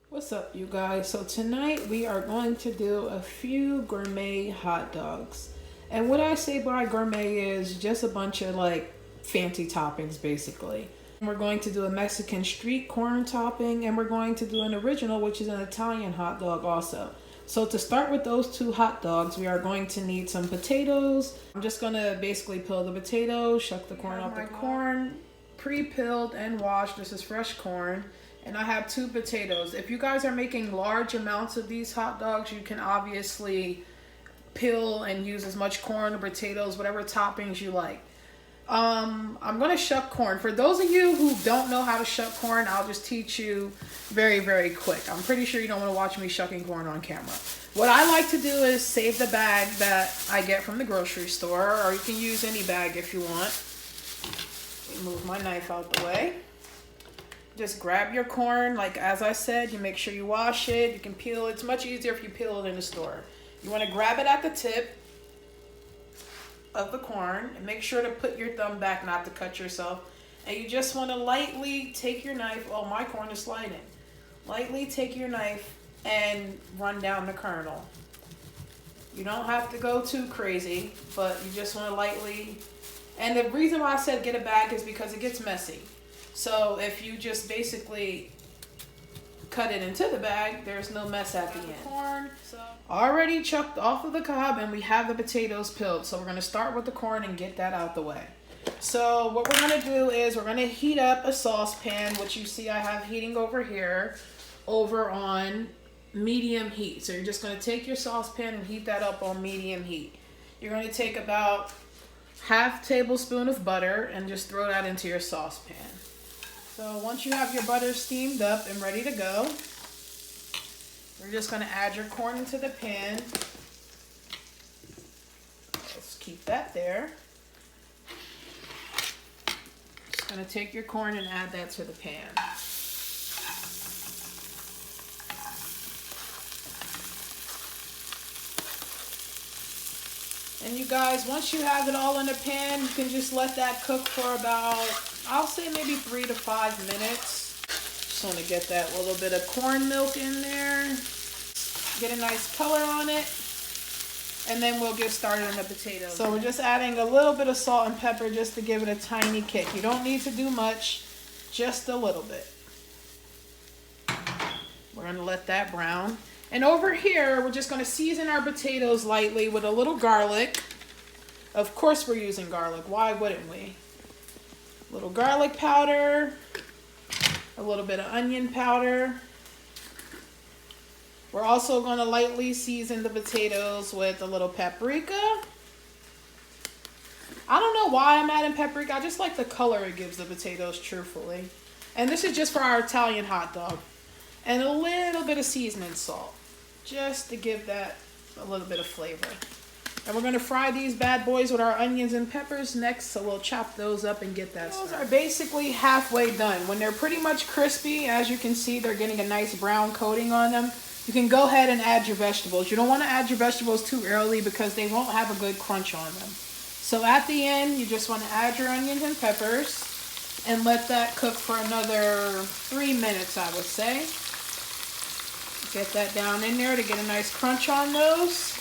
What's up, you guys? So tonight we are going to do a few gourmet hot dogs. And what I say by gourmet is just a bunch of like fancy toppings basically. We're going to do a Mexican street corn topping, and we're going to do an original, which is an Italian hot dog also. So to start with those two hot dogs, we are going to need some potatoes. I'm just gonna basically peel the potatoes, shuck the corn off the corn, pre-peeled and washed. This is fresh corn. And I have two potatoes. If you guys are making large amounts of these hot dogs, you can obviously peel and use as much corn or potatoes, whatever toppings you like. I'm gonna shuck corn. For those of you who don't know how to shuck corn, I'll just teach you very, very quick. I'm pretty sure you don't want to watch me shucking corn on camera. What I like to do is save the bag that I get from the grocery store, or you can use any bag if you want. Let me move my knife out the way. Just grab your corn, like as I said, you make sure you wash it. You can peel it. It's much easier if you peel it in the store. You want to grab it at the tip of the corn and make sure to put your thumb back, not to cut yourself. And you just want to lightly take your knife. Oh, my corn is sliding. Lightly take your knife and run down the kernel. You don't have to go too crazy, but you just want to lightly. And the reason why I said get a bag is because it gets messy. So if you just basically cut it into the bag, there's no mess at the end. Corn already chucked off of the cob, and we have the potatoes peeled. So we're going to start with the corn and get that out the way. So what we're going to do is we're going to heat up a saucepan, which you see I have heating over here, over on medium heat. So you're just going to take your saucepan and heat that up on medium heat. You're going to take about half tablespoon of butter and just throw that into your saucepan. So once you have your butter steamed up and ready to go, we're just going to add your corn into the pan. Let's keep that there. Just going to take your corn and add that to the pan. And you guys, once you have it all in the pan, you can just let that cook for about, I'll say maybe 3 to 5 minutes. Just want to get that little bit of corn milk in there. Get a nice color on it. And then we'll get started on the potatoes. So we're just adding a little bit of salt and pepper just to give it a tiny kick. You don't need to do much, just a little bit. We're going to let that brown. And over here, we're just going to season our potatoes lightly with a little garlic. Of course we're using garlic. Why wouldn't we? A little garlic powder. A little bit of onion powder. We're also going to lightly season the potatoes with a little paprika. I don't know why I'm adding paprika. I just like the color it gives the potatoes, truthfully. And this is just for our Italian hot dog. And a little bit of seasoning salt, just to give that a little bit of flavor. And we're going to fry these bad boys with our onions and peppers next, so we'll chop those up and get that started. Those are basically halfway done. When they're pretty much crispy, as you can see, they're getting a nice brown coating on them. You can go ahead and add your vegetables. You don't want to add your vegetables too early because they won't have a good crunch on them. So at the end, you just want to add your onions and peppers and let that cook for another 3 minutes, I would say. Get that down in there to get a nice crunch on those.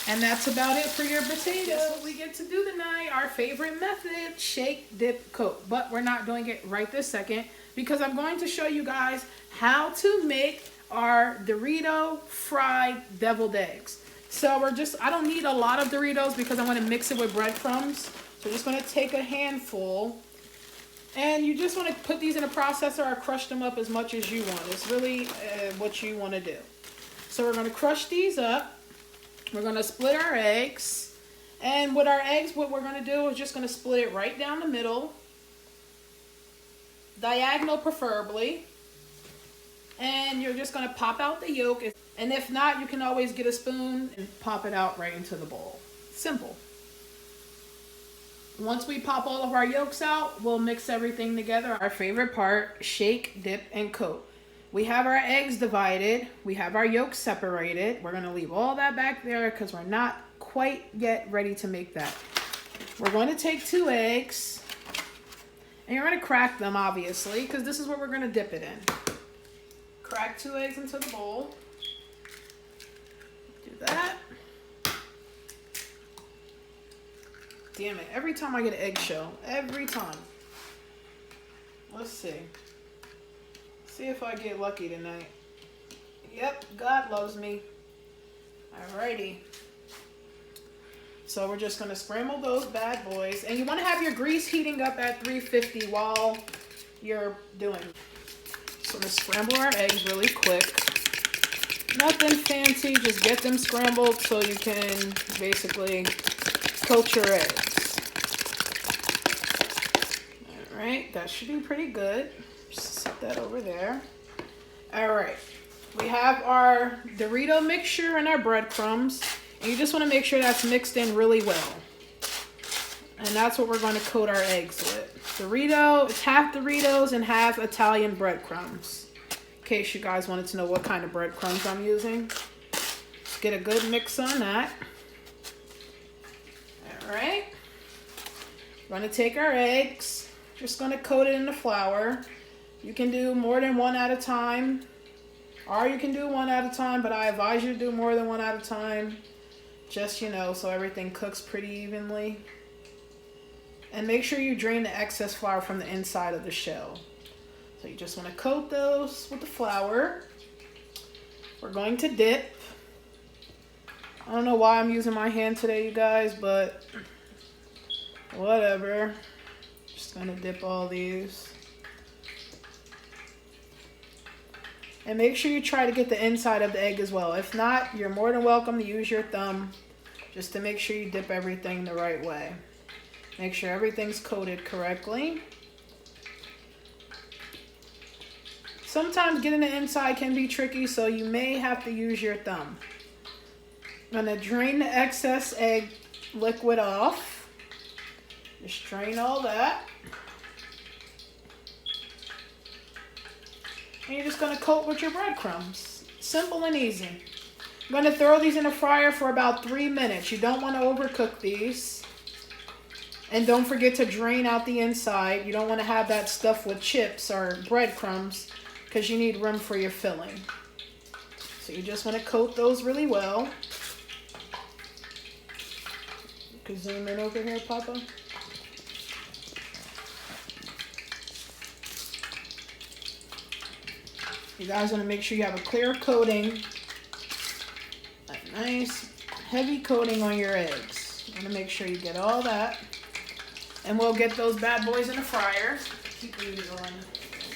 And that's about it for your potatoes. That's what we get to do tonight. Our favorite method, shake, dip, coat. But we're not doing it right this second because I'm going to show you guys how to make our Dorito fried deviled eggs. So I don't need a lot of Doritos because I'm going to mix it with breadcrumbs. So we're just going to take a handful. And you just want to put these in a processor or crush them up as much as you want. It's really what you want to do. So we're going to crush these up. We're going to split our eggs. And with our eggs, what we're going to do is just going to split it right down the middle. Diagonal preferably. And you're just going to pop out the yolk. And if not, you can always get a spoon and pop it out right into the bowl. Simple. Once we pop all of our yolks out, we'll mix everything together. Our favorite part, shake, dip, and coat. We have our eggs divided. We have our yolks separated. We're going to leave all that back there because we're not quite yet ready to make that. We're going to take 2 eggs And you're going to crack them, obviously, because this is what we're going to dip it in. Crack 2 eggs into the bowl. Do that. Damn it. Every time I get an eggshell. Every time. Let's see. See if I get lucky tonight. Yep, God loves me. Alrighty. So we're just going to scramble those bad boys. And you want to have your grease heating up at 350 while you're doing. So let's scramble our eggs really quick. Nothing fancy, just get them scrambled so you can basically coat your eggs. Alright, that should be pretty good. Just set that over there. Alright, we have our Dorito mixture and our breadcrumbs. And you just want to make sure that's mixed in really well. And that's what we're going to coat our eggs with. Dorito, it's half Doritos and half Italian breadcrumbs. In case you guys wanted to know what kind of breadcrumbs I'm using. Let's get a good mix on that. Alright. We're going to take our eggs. Just going to coat it in the flour. You can do more than one at a time. Or you can do one at a time, but I advise you to do more than one at a time. Just, you know, so everything cooks pretty evenly. And make sure you drain the excess flour from the inside of the shell. So you just want to coat those with the flour. We're going to dip. I don't know why I'm using my hand today, you guys, but whatever. Just going to dip all these. And make sure you try to get the inside of the egg as well. If not, you're more than welcome to use your thumb just to make sure you dip everything the right way. Make sure everything's coated correctly. Sometimes getting the inside can be tricky, so you may have to use your thumb. I'm going to drain the excess egg liquid off. Just drain all that. And you're just going to coat with your breadcrumbs. Simple and easy. I'm going to throw these in the fryer for about 3 minutes. You don't want to overcook these. And don't forget to drain out the inside. You don't want to have that stuff with chips or breadcrumbs because you need room for your filling. So you just want to coat those really well. You can zoom in over here, Papa. You guys want to make sure you have a clear coating, a nice heavy coating on your eggs. You want to make sure you get all that. And we'll get those bad boys in the fryer. Keep these on.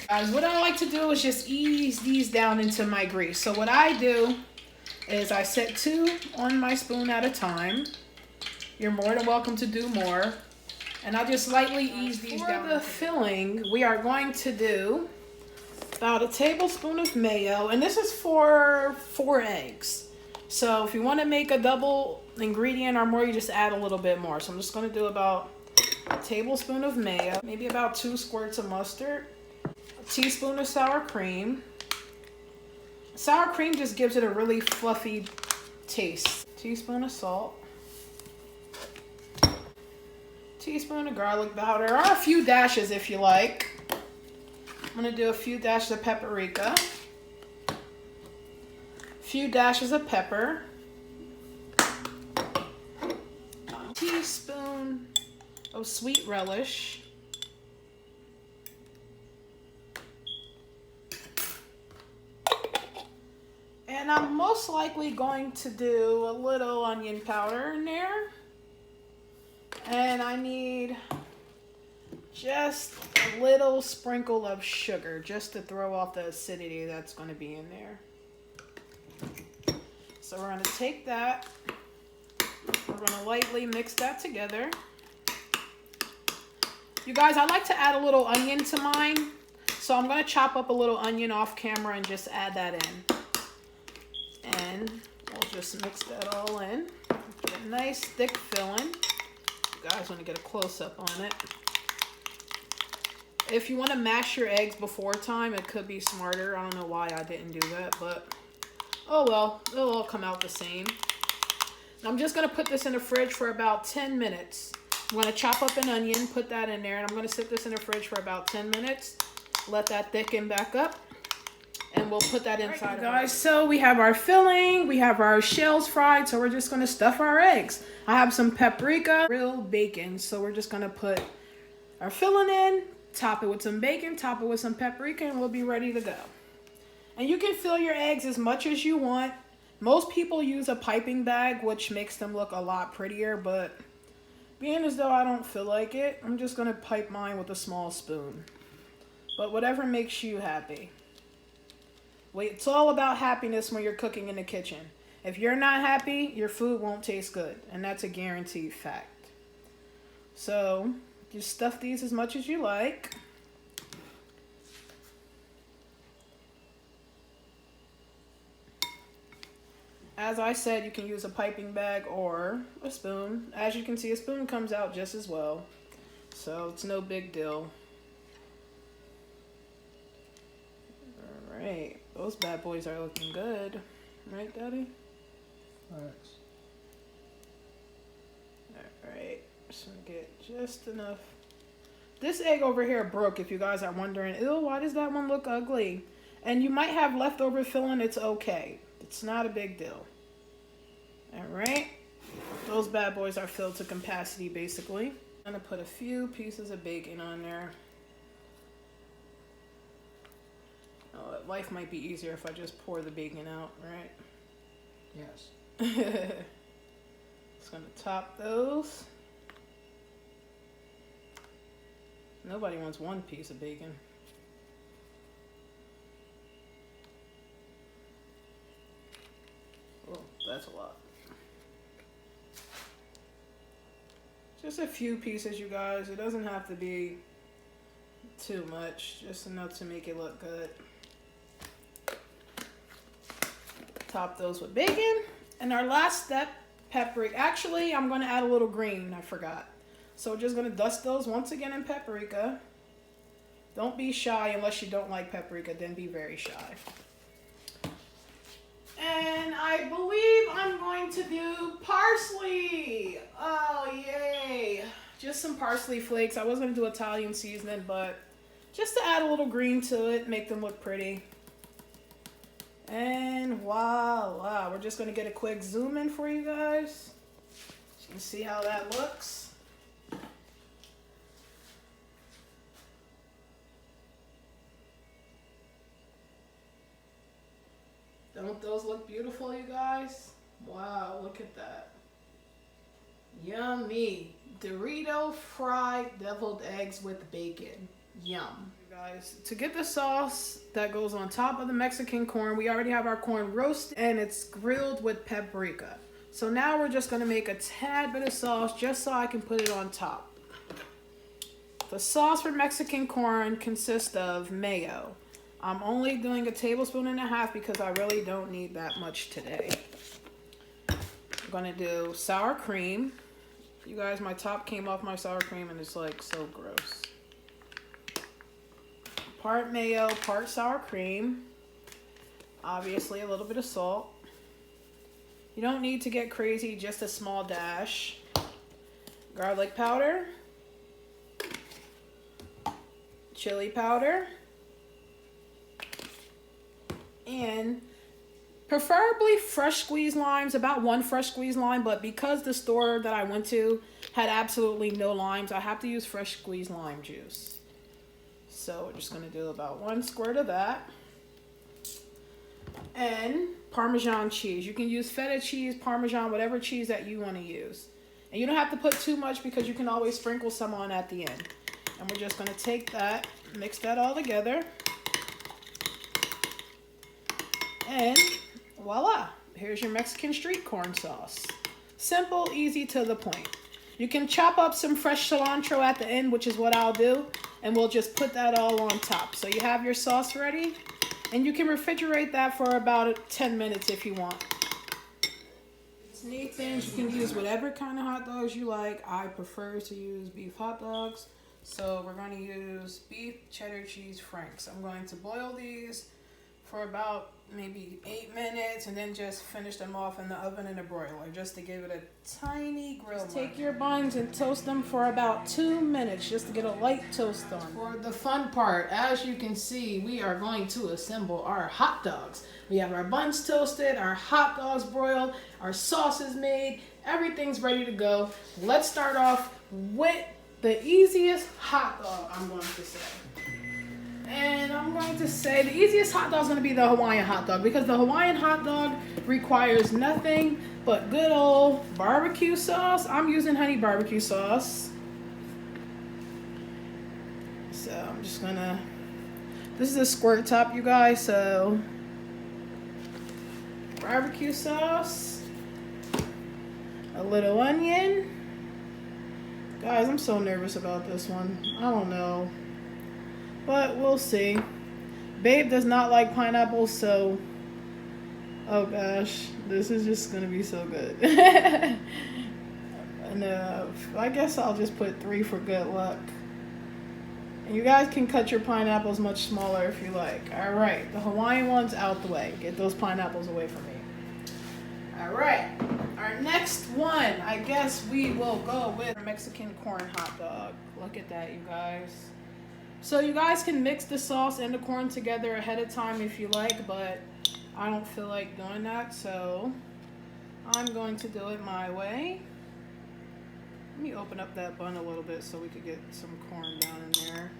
Guys, what I like to do is just ease these down into my grease. So what I do is I set 2 on my spoon at a time. You're more than welcome to do more. And I'll just lightly ease these down. For the filling, we are going to do about a tablespoon of mayo, and this is for 4 eggs. So if you want to make a double ingredient or more, you just add a little bit more. So I'm just going to do about a tablespoon of mayo, maybe about 2 squirts of mustard, a teaspoon of sour cream. Sour cream just gives it a really fluffy taste. Teaspoon of salt, teaspoon of garlic powder, or a few dashes if you like. I'm going to do a few dashes of paprika, a few dashes of pepper, a teaspoon of sweet relish, and I'm most likely going to do a little onion powder in there, and I need just a little sprinkle of sugar just to throw off the acidity that's going to be in there. So we're going to take that, we're going to lightly mix that together. You guys, I like to add a little onion to mine, so I'm going to chop up a little onion off camera and just add that in. And we'll just mix that all in. Get a nice thick filling. You guys want to get a close-up on it. If you want to mash your eggs before time, it could be smarter. I don't know why I didn't do that, but oh well, it'll all come out the same. I'm just going to put this in the fridge for about 10 minutes. I'm going to chop up an onion, put that in there, and I'm going to sit this in the fridge for about 10 minutes. Let that thicken back up, and we'll put that inside. Right, guys, so we have our filling, we have our shells fried, so we're just going to stuff our eggs. I have some paprika, grilled bacon, so we're just going to put our filling in, top it with some bacon, top it with some paprika, and we'll be ready to go. And you can fill your eggs as much as you want. Most people use a piping bag, which makes them look a lot prettier, but being as though I don't feel like it, I'm just gonna pipe mine with a small spoon. But whatever makes you happy. Wait, it's all about happiness when you're cooking in the kitchen. If you're not happy, your food won't taste good, and that's a guaranteed fact. So, just stuff these as much as you like. As I said, you can use a piping bag or a spoon. As you can see, a spoon comes out just as well. So it's no big deal. Alright, those bad boys are looking good. Right, Daddy? Thanks. Alright, just gonna get just enough. This egg over here broke, if you guys are wondering. Ew, why does that one look ugly? And you might have leftover filling, it's okay. It's not a big deal. Alright, those bad boys are filled to capacity basically. I'm gonna put a few pieces of bacon on there. Oh, life might be easier if I just pour the bacon out, right? Yes. Just gonna top those. Nobody wants one piece of bacon. Oh, that's a lot. Just a few pieces, you guys. It doesn't have to be too much. Just enough to make it look good. Top those with bacon. And our last step, paprika. Actually, I'm going to add a little green. I forgot. So we're just going to dust those once again in paprika. Don't be shy unless you don't like paprika. Then be very shy. And I believe I'm going to do parsley. Oh, yay. Just some parsley flakes. I was going to do Italian seasoning, but just to add a little green to it, make them look pretty. And voila. We're just going to get a quick zoom in for you guys. So you can see how that looks. Don't those look beautiful, you guys? Wow, look at that. Yummy. Dorito fried deviled eggs with bacon. Yum. You guys, to get the sauce that goes on top of the Mexican corn, we already have our corn roasted and it's grilled with paprika. So now we're just going to make a tad bit of sauce just so I can put it on top. The sauce for Mexican corn consists of mayo. I'm only doing 1.5 tablespoons because I really don't need that much today. I'm going to do sour cream. You guys, my top came off my sour cream and it's like so gross. Part mayo, part sour cream. Obviously a little bit of salt. You don't need to get crazy, just a small dash. Garlic powder. Chili powder. And preferably fresh squeezed limes, about 1 fresh squeezed lime, but because the store that I went to had absolutely no limes, I have to use fresh squeezed lime juice. So we're just going to do about 1 squirt of that. And Parmesan cheese. You can use feta cheese, Parmesan, whatever cheese that you want to use. And you don't have to put too much because you can always sprinkle some on at the end. And we're just going to take that, mix that all together. And voila, here's your Mexican street corn sauce. Simple, easy, to the point. You can chop up some fresh cilantro at the end, which is what I'll do, and we'll just put that all on top. So you have your sauce ready, and you can refrigerate that for about 10 minutes if you want. It's neat things. You can use whatever kind of hot dogs you like. I prefer to use beef hot dogs, so we're going to use beef cheddar cheese franks. I'm going to boil these for about maybe 8 minutes, and then just finish them off in the oven in a broiler just to give it a tiny grill. Take your buns and toast them for about 2 minutes just to get a light toast on. For the fun part, as you can see, we are going to assemble our hot dogs. We have our buns toasted, our hot dogs broiled, our sauce is made, everything's ready to go. Let's start off with the easiest hot dog, I'm going to say. And I'm going to say the easiest hot dog is going to be the Hawaiian hot dog, because the Hawaiian hot dog requires nothing but good old barbecue sauce. I'm using honey barbecue sauce. So I'm just going to, this is a squirt top, you guys, so barbecue sauce, a little onion. Guys, I'm so nervous about this one. I don't know. But we'll see. Babe does not like pineapple, so oh gosh, this is just gonna be so good. And I guess I'll just put 3 for good luck. And you guys can cut your pineapples much smaller if you like. All right, the Hawaiian one's out the way. Get those pineapples away from me. All right, our next one, I guess we will go with Mexican corn hot dog. Look at that, you guys. So you guys can mix the sauce and the corn together ahead of time if you like, but I don't feel like doing that, so I'm going to do it my way. Let me open up that bun a little bit so we could get some corn down in there.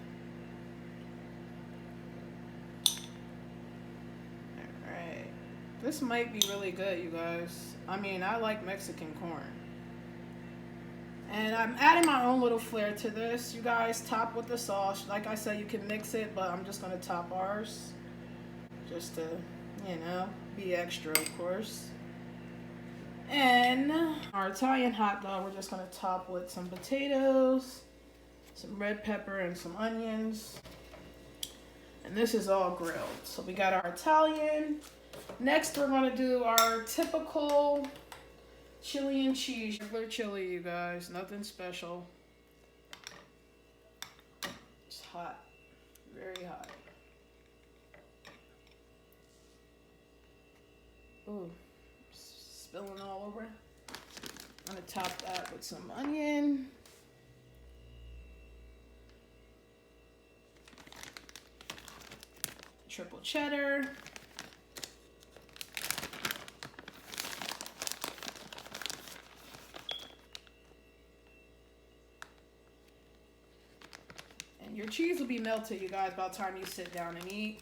Alright. This might be really good, you guys. I mean, I like Mexican corn. And I'm adding my own little flair to this. You guys top with the sauce. Like I said, you can mix it, but I'm just going to top ours. Just to, you know, be extra, of course. And our Italian hot dog, we're just going to top with some potatoes, some red pepper, and some onions. And this is all grilled. So we got our Italian. Next, we're going to do our typical chili and cheese. Regular chili, you guys. Nothing special. It's hot. Very hot. Ooh. Spilling all over. I'm going to top that with some onion. Triple cheddar. Your cheese will be melted, you guys, by the time you sit down and eat.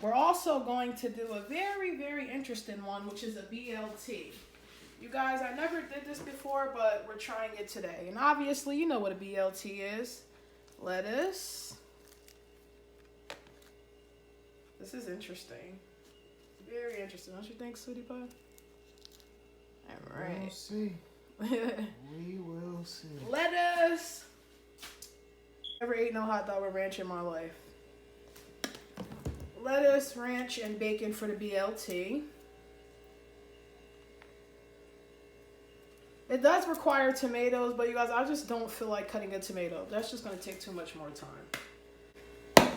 We're also going to do a very, very interesting one, which is a BLT. You guys, I never did this before, but we're trying it today. And obviously, you know what a BLT is. Lettuce. This is interesting. Very interesting. Don't you think, sweetie pie? All right. We'll see. We will see. Lettuce. Never ate no hot dog with ranch in my life. Lettuce, ranch, and bacon for the BLT. It does require tomatoes, but you guys, I just don't feel like cutting a tomato. That's just going to take too much more time.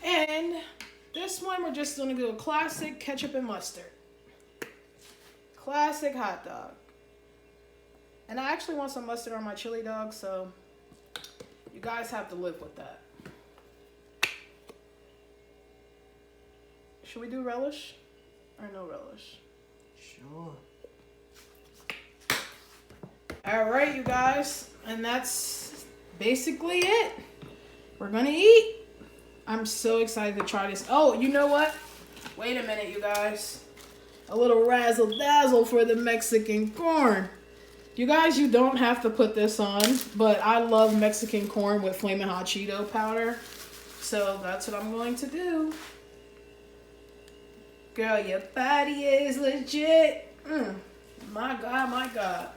And this one, we're just going to do a classic ketchup and mustard. Classic hot dog. And I actually want some mustard on my chili dog, so you guys have to live with that. Should we do relish or no relish? Sure. All right, you guys, and that's basically it. We're gonna eat. I'm so excited to try this. Oh, you know what? Wait a minute, you guys. A little razzle dazzle for the Mexican corn. You guys, you don't have to put this on, but I love Mexican corn with Flamin' Hot Cheeto powder. So that's what I'm going to do. Girl, your body is legit. My God, my God.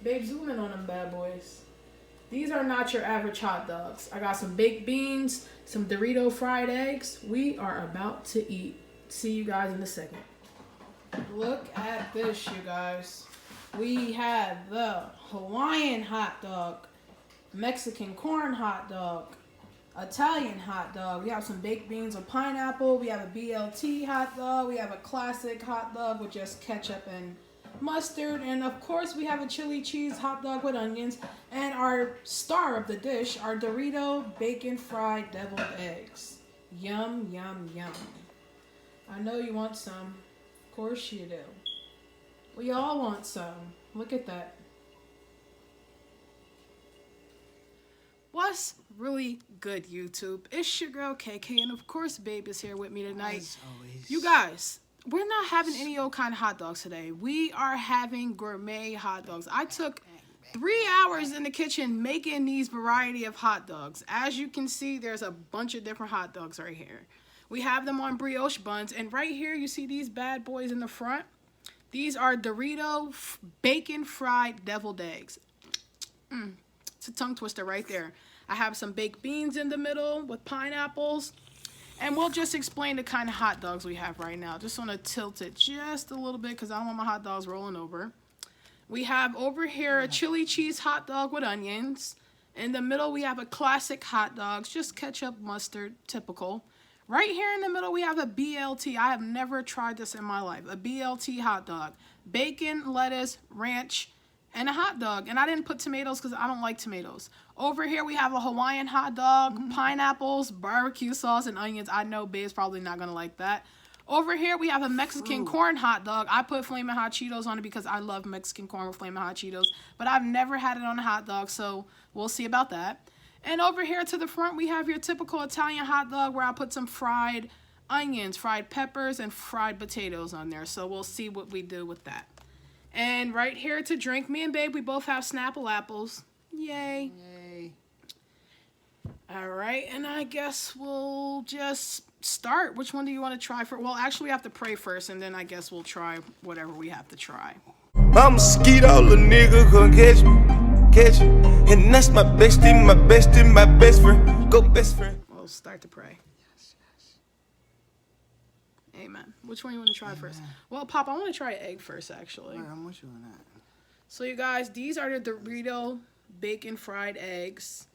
Babe, zoom in on them bad boys. These are not your average hot dogs. I got some baked beans, some Dorito fried eggs. We are about to eat. See you guys in a second. Look at this, you guys. We have the Hawaiian hot dog, Mexican corn hot dog, Italian hot dog. We have some baked beans with pineapple. We have a BLT hot dog. We have a classic hot dog with just ketchup and mustard. And of course, we have a chili cheese hot dog with onions. And our star of the dish, our Dorito bacon fried deviled eggs. Yum, yum, yum. I know you want some. Of course you do. We all want some. Look at that. What's really good, YouTube? It's your girl KK, and of course, Babe is here with me tonight. As always. You guys, we're not having any old kind of hot dogs today. We are having gourmet hot dogs. I took 3 hours in the kitchen making these variety of hot dogs. As you can see, there's a bunch of different hot dogs right here. We have them on brioche buns, and right here you see these bad boys in the front. These are Dorito bacon fried deviled eggs. It's a tongue twister right there. I have some baked beans in the middle with pineapples. And we'll just explain the kind of hot dogs we have right now. Just want to tilt it just a little bit because I don't want my hot dogs rolling over. We have over here a chili cheese hot dog with onions. In the middle, we have a classic hot dog, just ketchup, mustard, typical. Right here in the middle, we have a BLT. I have never tried this in my life. A BLT hot dog. Bacon, lettuce, ranch, and a hot dog. And I didn't put tomatoes because I don't like tomatoes. Over here, we have a Hawaiian hot dog, pineapples, barbecue sauce, and onions. I know Babe's probably not going to like that. Over here, we have a Mexican corn hot dog. I put Flamin' Hot Cheetos on it because I love Mexican corn with Flamin' Hot Cheetos. But I've never had it on a hot dog, so we'll see about that. And over here to the front, we have your typical Italian hot dog where I put some fried onions, fried peppers, and fried potatoes on there. So we'll see what we do with that. And right here to drink, me and Babe, we both have Snapple apples. Yay. Yay. All right, and I guess we'll just start. Which one do you want to try for? Well, actually, we have to pray first, and then I guess we'll try whatever we have to try. I'm a skeeto, little nigga, come catch me, and that's my bestie, my best friend, go best friend. We'll start to pray. Amen. Which one you want to try first? Well, Pop, I want to try egg first, actually. All right, I'm with you on that. So, you guys, these are the Dorito bacon fried eggs.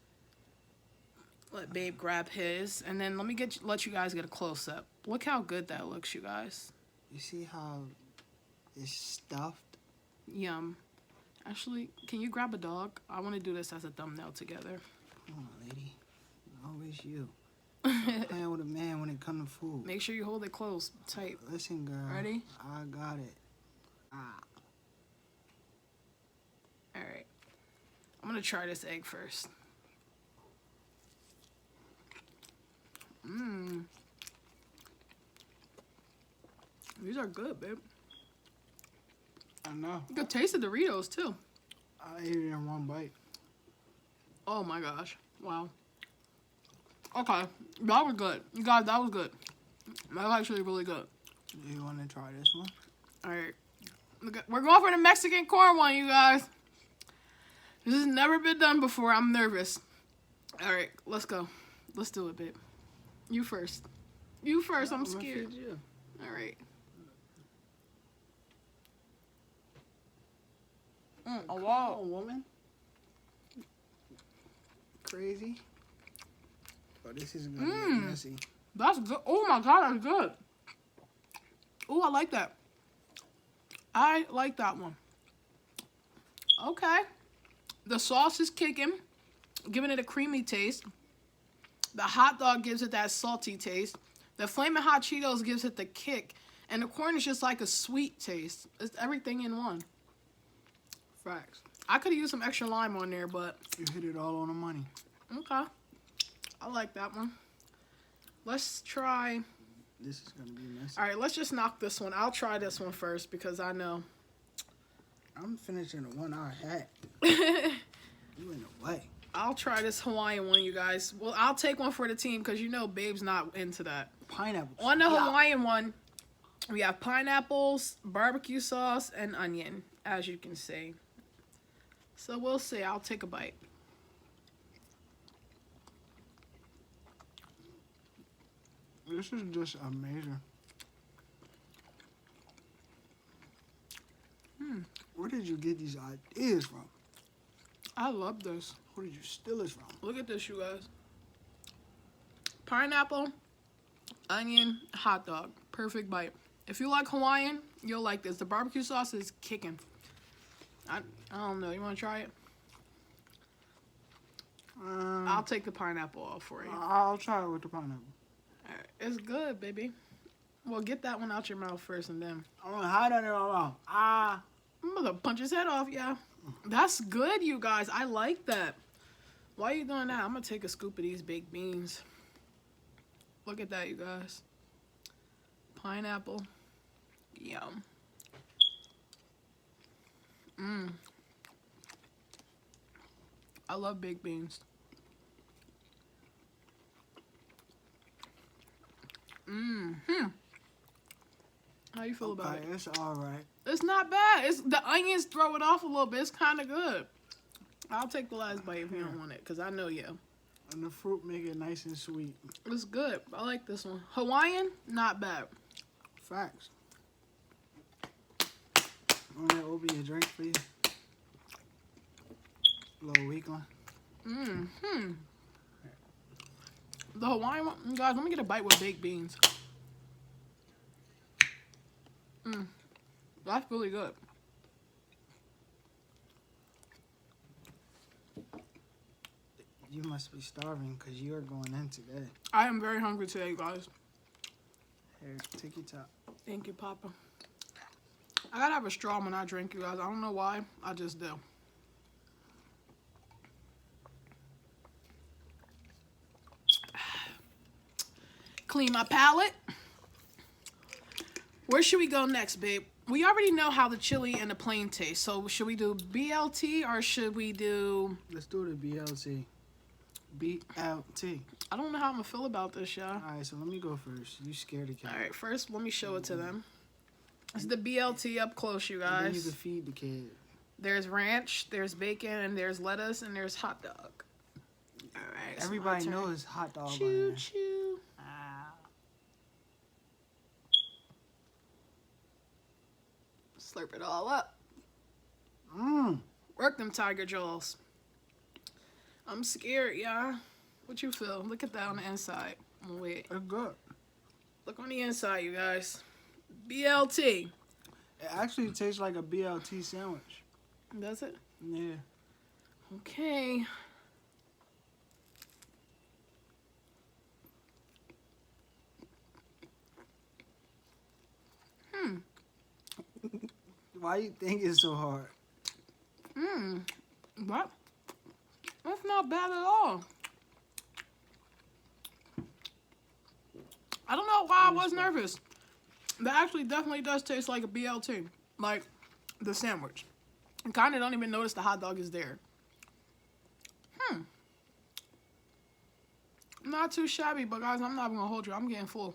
Let Babe grab his, and then let me let you guys get a close up. Look how good that looks, you guys. You see how it's stuffed? Yum. Actually, can you grab a dog? I want to do this as a thumbnail together. Come on, lady. Always you. Playing with a man when it comes to food. Make sure you hold it close, tight. Listen, girl. Ready? I got it. All right. I'm gonna try this egg first. These are good, babe. I know. You could taste the Doritos too. I ate it in one bite. Oh my gosh! Wow. Okay, that was good. You guys, that was good. That was actually really good. Do you want to try this one? All right. We're going for the Mexican corn one, you guys. This has never been done before. I'm nervous. All right, let's go. Let's do it, babe. You first. You first. I'm scared. You. All right. Oh, wow, woman. Crazy. But this is going to be messy. That's good. Oh my God, that's good. Oh, I like that. I like that one. Okay. The sauce is kicking, giving it a creamy taste. The hot dog gives it that salty taste. The Flamin' Hot Cheetos gives it the kick. And the corn is just like a sweet taste. It's everything in one. Facts. I could have used some extra lime on there, but... You hit it all on the money. Okay. I like that one. Let's try... This is going to be messy. All right, let's just knock this one. I'll try this one first because I know. I'm finishing the one I had. You in the way. I'll try this Hawaiian one, you guys. Well, I'll take one for the team because you know Babe's not into that. Pineapple. On the Hawaiian one, we have pineapples, barbecue sauce, and onion, as you can see. So we'll see. I'll take a bite. This is just amazing. Where did you get these ideas from? I love this. Where did you steal this from? Look at this, you guys. Pineapple, onion, hot dog. Perfect bite. If you like Hawaiian, you'll like this. The barbecue sauce is kicking. I don't know. You want to try it? I'll take the pineapple off for you. I'll try it with the pineapple. Alright, it's good, baby. Well, get that one out your mouth first and then. I'm gonna hide under my mouth. I'm gonna punch his head off, yeah. That's good, you guys. I like that. Why are you doing that? I'm gonna take a scoop of these baked beans. Look at that, you guys. Pineapple. Yum. I love baked beans. How you feel about it? It's alright. It's not bad. It's the onions throw it off a little bit. It's kind of good. I'll take the last bite if you don't want it, because I know you. And the fruit make it nice and sweet. It's good. I like this one. Hawaiian, not bad. Facts. Want that will be a drink for you? A little weak one. The Hawaiian one, guys, let me get a bite with baked beans. That's really good. You must be starving because you are going in today. I am very hungry today, guys. Here, take your top. Thank you, Papa. I gotta have a straw when I drink, you guys. I don't know why. I just do. Clean my palate. Where should we go next, babe? We already know how the chili and the plain taste. So should we do BLT or should we do... Let's do the BLT. BLT. I don't know how I'm gonna feel about this, y'all. Alright, so let me go first. You scared the cat. Alright, first let me show it to them. It's the BLT up close, you And then you guys. can feed the kid. There's ranch, there's bacon, and there's lettuce, and there's hot dog. Alright, so Everybody my turn. knows hot dog. on Choo there. choo. Slurp it all up. Work them tiger jaws. I'm scared, y'all. What you feel? Look at that on the inside. Wait. It's good. Look on the inside, you guys. BLT. It actually tastes like a BLT sandwich. Does it? Yeah. Okay. Why you think it's so hard? What? That's not bad at all. I don't know why I was nervous. That actually definitely does taste like a BLT. Like the sandwich. I kind of don't even notice the hot dog is there. Not too shabby, but guys, I'm not even gonna hold you. I'm getting full.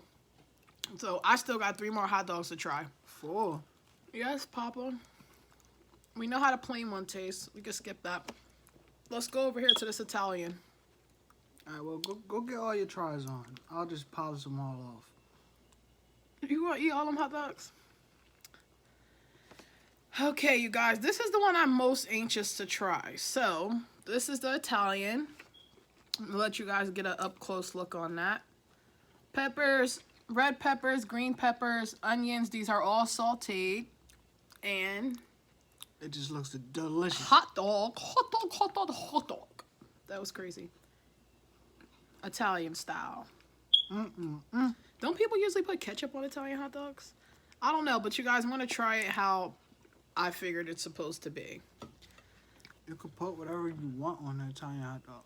So I still got 3 more hot dogs to try. 4. Yes, Papa. We know how the plain one tastes. We can skip that. Let's go over here to this Italian. Alright, well, go get all your tries on. I'll just polish them all off. You gonna eat all them hot dogs? Okay, you guys, this is the one I'm most anxious to try. So, this is the Italian. I'll let you guys get an up-close look on that. Peppers, red peppers, green peppers, onions. These are all sauteed. And It just looks delicious. hot dog, hot dog, hot dog, hot dog. That was crazy. Italian style. Don't people usually put ketchup on Italian hot dogs? I don't know, but you guys want to try it how I figured it's supposed to be. You can put whatever you want on an Italian hot dog.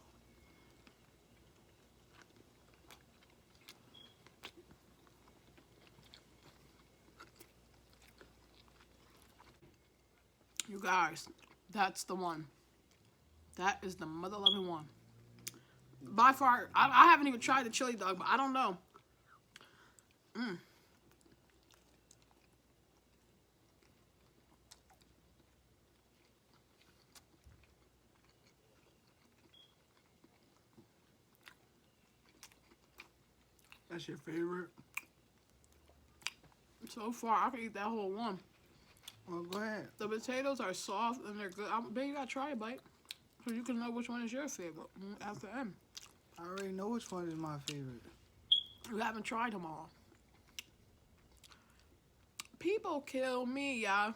You guys, that's the one. That is the mother loving one. By far, I haven't even tried the chili dog, but I don't know. That's your favorite? So far, I can eat that whole one. Well, go ahead. The potatoes are soft and they're good. I bet you gotta try a bite so you can know which one is your favorite at the end. I already know which one is my favorite. You haven't tried them all. People kill me, y'all.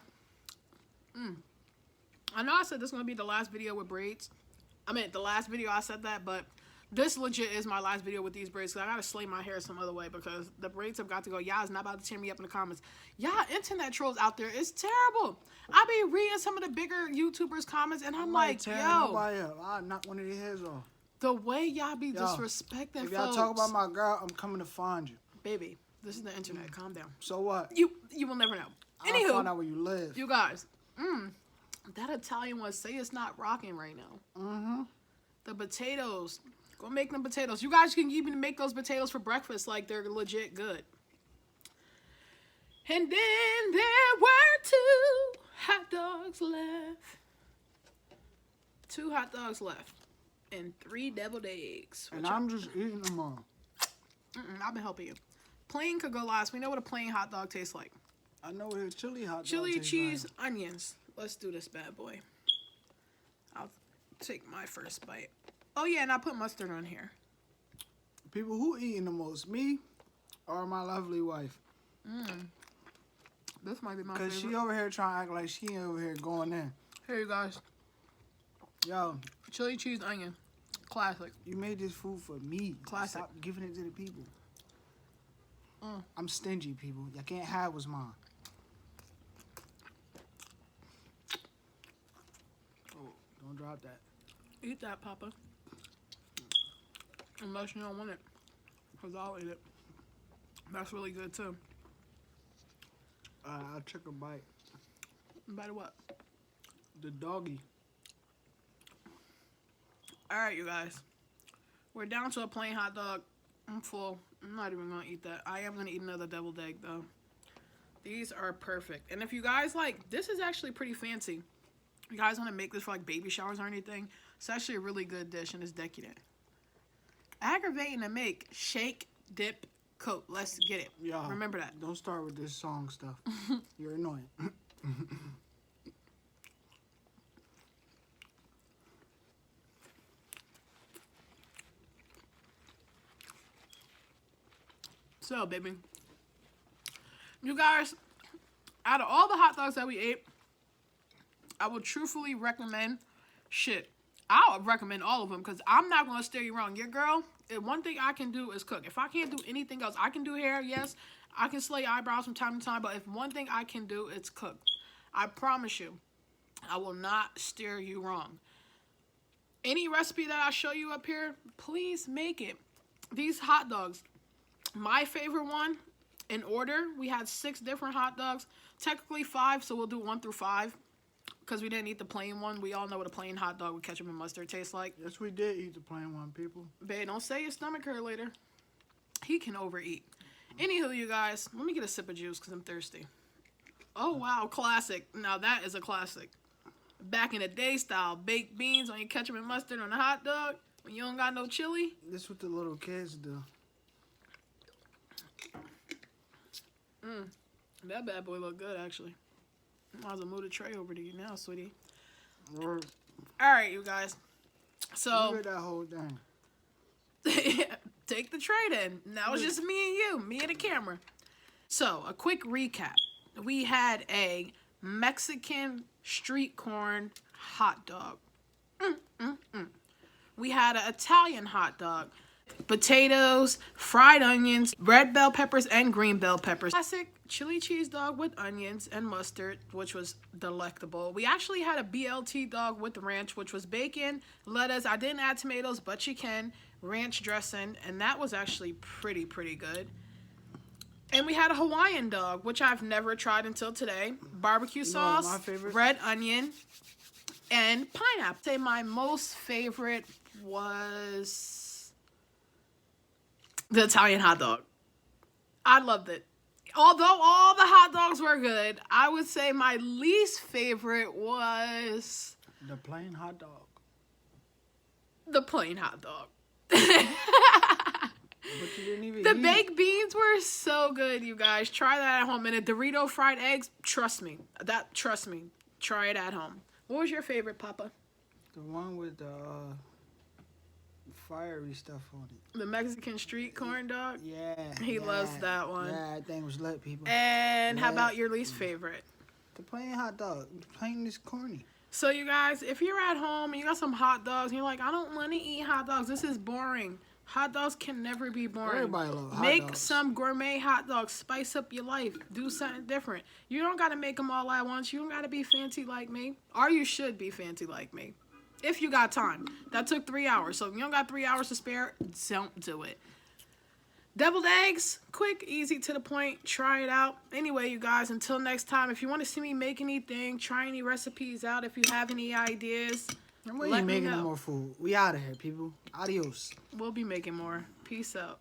I know I said this is going to be the last video with braids. I mean, the last video I said that, but this legit is my last video with these braids. Cause I got to slay my hair some other way because the braids have got to go. Y'all is not about to tear me up in the comments. Y'all internet trolls out there is terrible. I be reading some of the bigger YouTubers comments and I'm like, yo. I'll knock one of their heads off. The way y'all be disrespecting If y'all folks. talk about my girl, I'm coming to find you. Baby, this is the internet. Calm down. So what? You will never know. I'll find out where you live. You guys, that Italian one say it's not rocking right now. Mm-hmm. The potatoes. Go make them potatoes. You guys can even make those potatoes for breakfast like they're legit good. And then there were 2 hot dogs left. 2 hot dogs left. And 3 deviled eggs. And I'm just eating them all. I've been helping you. Plain could go last. We know what a plain hot dog tastes like. I know what a chili hot dog Chili, tastes cheese, like. onions. Let's do this bad boy. I'll take my first bite. Oh yeah, and I put mustard on here. People who eating the most, me or my lovely wife? This might be my favorite. Because she over here trying to act like she ain't over here going in. Here you guys. Yo. Chili, cheese, onion. Classic. You made this food for me. Classic. Stop giving it to the people. I'm stingy, people. Y'all can't have what's mine. Oh, don't drop that. Eat that, Papa. Unless you don't want it. Because I'll eat it. That's really good, too. I'll take a bite. Bite of what? The doggy. Alright, you guys. We're down to a plain hot dog. I'm full. I'm not even going to eat that. I am going to eat another deviled egg, though. These are perfect. And if you guys like, this is actually pretty fancy. You guys want to make this for like baby showers or anything? It's actually a really good dish and it's decadent. Aggravating to make. Shake, dip, coat. Let's get it. Yeah. Remember that. Don't start with this song stuff. You're annoying. So, baby. You guys, out of all the hot dogs that we ate, I would truthfully recommend I'll recommend all of them because I'm not going to steer you wrong. Your girl, one thing I can do is cook. If I can't do anything else, I can do hair, yes. I can slay eyebrows from time to time, but if one thing I can do, it's cook. I promise you, I will not steer you wrong. Any recipe that I show you up here, please make it. These hot dogs, my favorite one, in order, we had 6 different hot dogs. Technically 5, so we'll do 1 through 5. Because we didn't eat the plain one. We all know what a plain hot dog with ketchup and mustard tastes like. Yes, we did eat the plain one, people. Babe, don't say your stomach hurt later. He can overeat. Anywho, you guys, let me get a sip of juice because I'm thirsty. Oh, wow, classic. Now, that is a classic. Back in the day style, baked beans on your ketchup and mustard on a hot dog. When you don't got no chili. This is what the little kids do. That bad boy look good, actually. Might as well move the tray over to you now, sweetie. Word. All right, you guys. So Look at that whole thing. take the tray then. Now it's just me and you, me and the camera. So a quick recap. We had a Mexican street corn hot dog. We had an Italian hot dog. Potatoes, fried onions, red bell peppers, and green bell peppers. Classic chili cheese dog with onions and mustard, which was delectable. We actually had a BLT dog with ranch, which was bacon, lettuce. I didn't add tomatoes, but you can. Ranch dressing, and that was actually pretty good. And we had a Hawaiian dog, which I've never tried until today. Barbecue sauce, my favorite? red onion, and pineapple. Say my most favorite was the Italian hot dog. I loved it. Although all the hot dogs were good, I would say my least favorite was The plain hot dog. the plain hot dog. But you didn't even The eat baked beans were so good, you guys. Try that at home. And the Dorito fried eggs, trust me. Try it at home. What was your favorite, Papa? the one with fiery stuff on it. The Mexican street corn dog. Yeah. He loves that one. Yeah, that thing was lit, people. And how about your least favorite? The plain hot dog. The plain is corny. So you guys, if you're at home and you got some hot dogs and you're like, I don't want to eat hot dogs, this is boring. Hot dogs can never be boring. Everybody loves hot Make dogs. some gourmet hot dogs. Spice up your life. Do something different. You don't got to make them all at once. You don't got to be fancy like me. Or you should be fancy like me. If you got time. That took 3 hours. So if you don't got 3 hours to spare, don't do it. Deviled eggs, quick, easy, to the point. Try it out. Anyway, you guys, until next time, if you want to see me make anything, try any recipes out, if you have any ideas, And we let ain't me making know. no more food. We out of here, people. Adios. We'll be making more. Peace out.